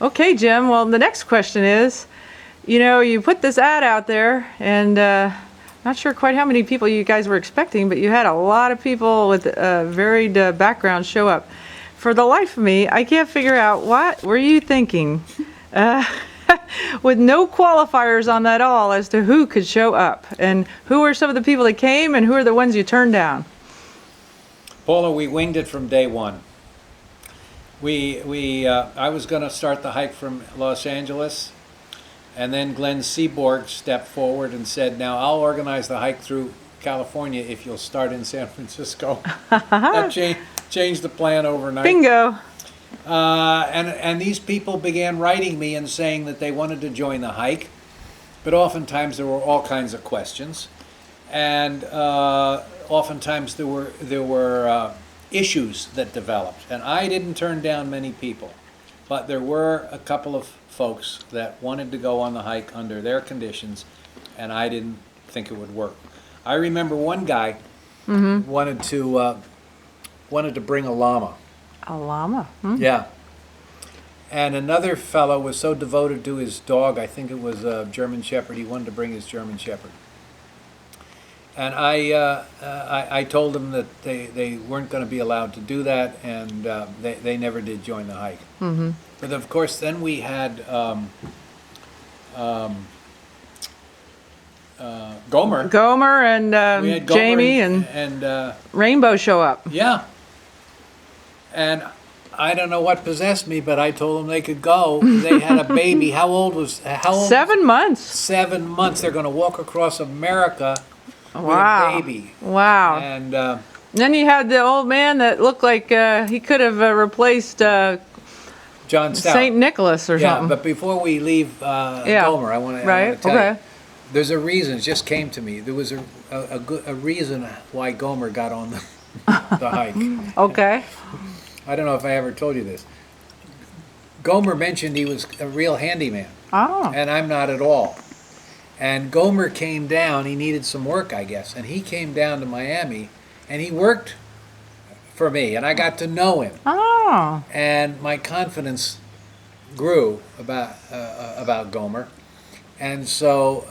Okay, Jim. Well, the next question is, you put this ad out there, and not sure quite how many people you guys were expecting, but you had a lot of people with varied backgrounds show up. For the life of me, I can't figure out what were you thinking, with no qualifiers on that all as to who could show up, and who are some of the people that came, and who are the ones you turned down. Paula, we winged it from day one. I was going to start the hike from Los Angeles, and then Glenn Seaborg stepped forward and said, "Now I'll organize the hike through California if you'll start in San Francisco." That changed the plan overnight. Bingo. And these people began writing me and saying that they wanted to join the hike, but oftentimes there were all kinds of questions, and oftentimes there were issues that developed, and I didn't turn down many people, but there were a couple of folks that wanted to go on the hike under their conditions, and I didn't think it would work. I remember one guy wanted to bring a llama. A llama? Yeah. And another fellow was so devoted to his dog, I think it was a German Shepherd, he wanted to bring his German Shepherd. And I told them that they weren't going to be allowed to do that, and they never did join the hike. Mm-hmm. But of course, then we had Gomer and we had Jamie and Rainbow show up. Yeah. And I don't know what possessed me, but I told them they could go. They had a baby. How old? 7 months. 7 months. They're going to walk across America. Wow. With a baby. Wow. And then you had the old man that looked like he could have replaced John Stout. St. Nicholas or something. But before we leave Gomer, I want to tell you, there's a reason. It just came to me. There was a reason why Gomer got on the hike. Okay. I don't know if I ever told you this. Gomer mentioned he was a real handyman. Oh. And I'm not at all. And Gomer came down, he needed some work, I guess, and he came down to Miami, and he worked for me, and I got to know him. Oh. And my confidence grew about Gomer. And so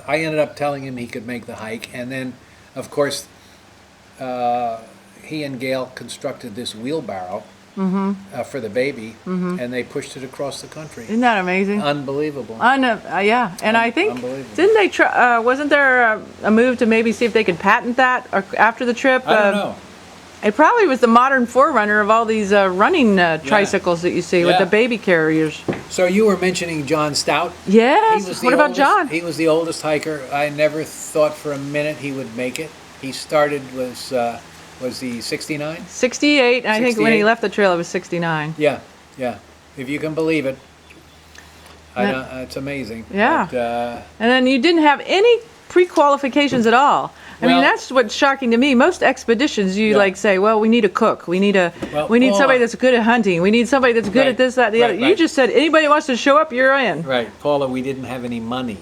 I ended up telling him he could make the hike, and then, of course, he and Gail constructed this wheelbarrow for the baby, and they pushed it across the country. Isn't that amazing? Unbelievable. Yeah, and I think, didn't they try, wasn't there a move to maybe see if they could patent that or after the trip? I don't know. It probably was the modern forerunner of all these running tricycles that you see with the baby carriers. So you were mentioning John Stout? Yes. What about John? He was the oldest hiker. I never thought for a minute he would make it. He started, was he 69? 68. I think when he left the trail, it was 69. Yeah. If you can believe it. It's amazing. Yeah. But, and then you didn't have any pre-qualifications at all. I mean, that's what's shocking to me. Most expeditions, you say, well, we need a cook. We need somebody that's good at hunting. We need somebody that's good at this, that, the other. You just said, anybody who wants to show up, you're in. Right. Paula, we didn't have any money.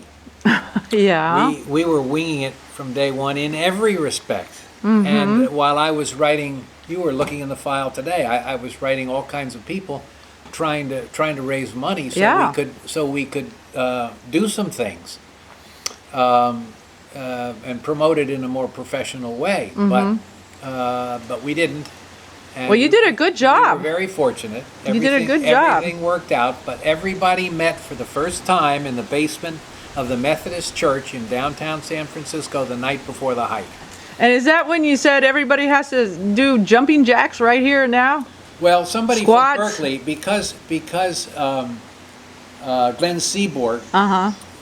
Yeah. We were winging it from day one in every respect. And while I was writing, you were looking in the file today, I was writing all kinds of people trying to raise money so we could do some things. And promote it in a more professional way, but we didn't. And well, you did a good job. We were very fortunate. You did a good job. Everything worked out, but everybody met for the first time in the basement of the Methodist Church in downtown San Francisco the night before the hike. And is that when you said everybody has to do jumping jacks right here and now? Well, somebody Squats? from Berkeley, because Glenn Seaborg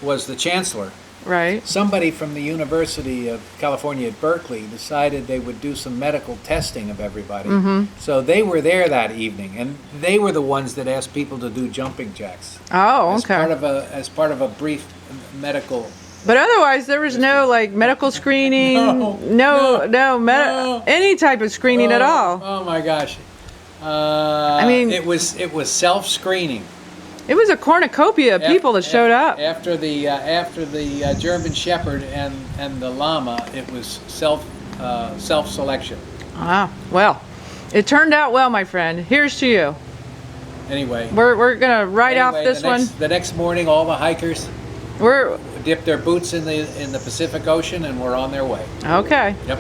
was the chancellor. Right. Somebody from the University of California at Berkeley decided they would do some medical testing of everybody. So they were there that evening, and they were the ones that asked people to do jumping jacks. Oh, okay. As part of a brief medical. But otherwise, there was no medical screening, any type of screening at all. Oh my gosh! I mean, it was self-screening. It was a cornucopia of people that showed up. After the German Shepherd and the llama, it was self-selection. Ah, well, it turned out well, my friend. Here's to you. Anyway. We're gonna write off Anyway, this one. The next morning, all the hikers We're dip their boots in the Pacific Ocean, and we're on their way. okay. Yep.